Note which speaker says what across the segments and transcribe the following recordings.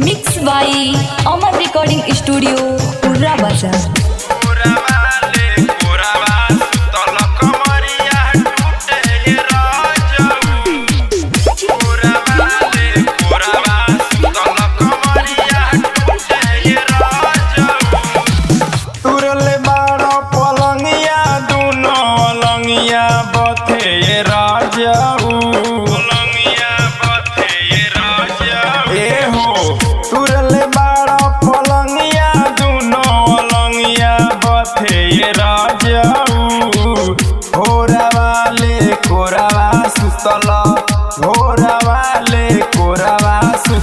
Speaker 1: Mix बाई अमर recording studio पूरा बाजार।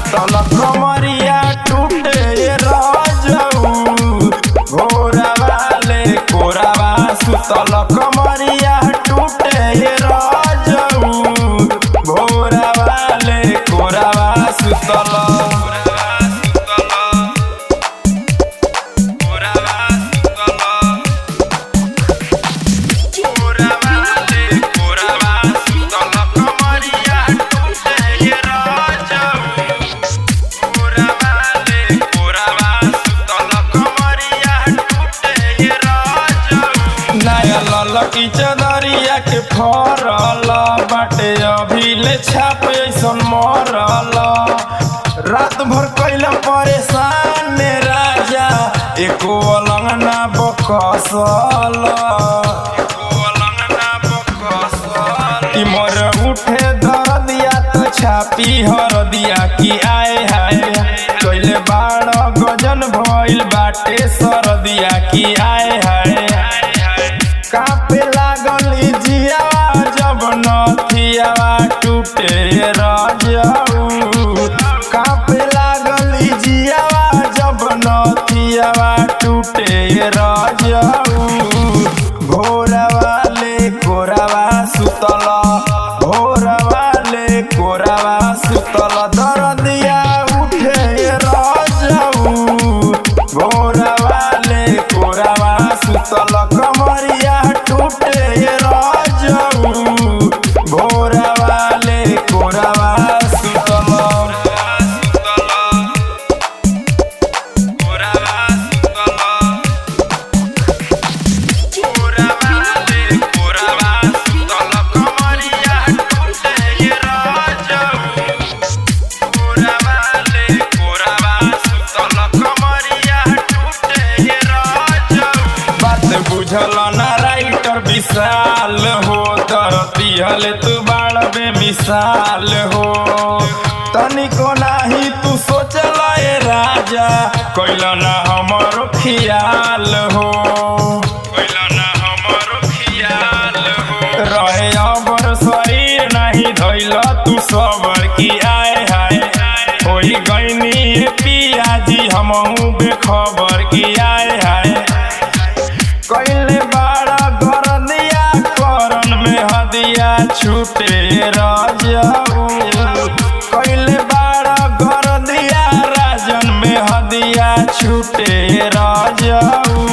Speaker 2: कमरिया टूटे राजऊ घोरावाले कोरावा सुतल कमरिया टूटे राजऊ घोरावाले कोरावा सुतल। लकी चदरिया के फरल बाटे अभी ले छाप ऐसन मरल रात भर कैल परेशान राजा एको अलंग ना बकसल कि मर उठे धर दिया तो छापी हर दिया कि आए हाय कैले बाड़ गजन भइल बाटे सर दिया कि आए हाय कापे लागली जियावा जब नथियावा टूटे राजऊ कापे लागली जियावा जब नथियावा टूटे राजऊ भोरवाले कोरावा सुतल भोरवाले कोरावा सुतल दरदिया उठे राजऊ भोरवाले कोरावा सुतल कमरिया टूटे राजऊ भोरवाले कोरावा सुतल। बुझल ना राइटर विशाल हो तरती हले तू बाड़ बेमिसाल हो तनिको नाही तू सोचल ए राजा कैल ना हमरो खियाल हो रहे अबर शरीर नहीं धैल तू सबर की आए हाय होई गईनी पियाजी हमहू बेखबर की आए हाय कैले बाड़ा घर दिया करन में हदिया छूटे राजऊ कैले बाड़ा घर दिया राजन में हदिया छूटे राजऊ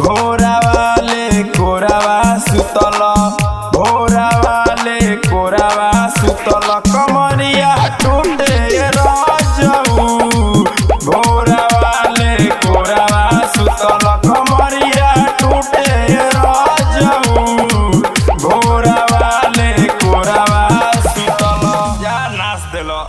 Speaker 2: घोरावाले कोरावा सुतल भोरावाले कोरावा सुतल कमरिया टूटे राजऊ भोरावाले कोरावा सुतल कमरिया टूटे राजऊ भोरवाले कोरावा सुतल। जा नाच देलो।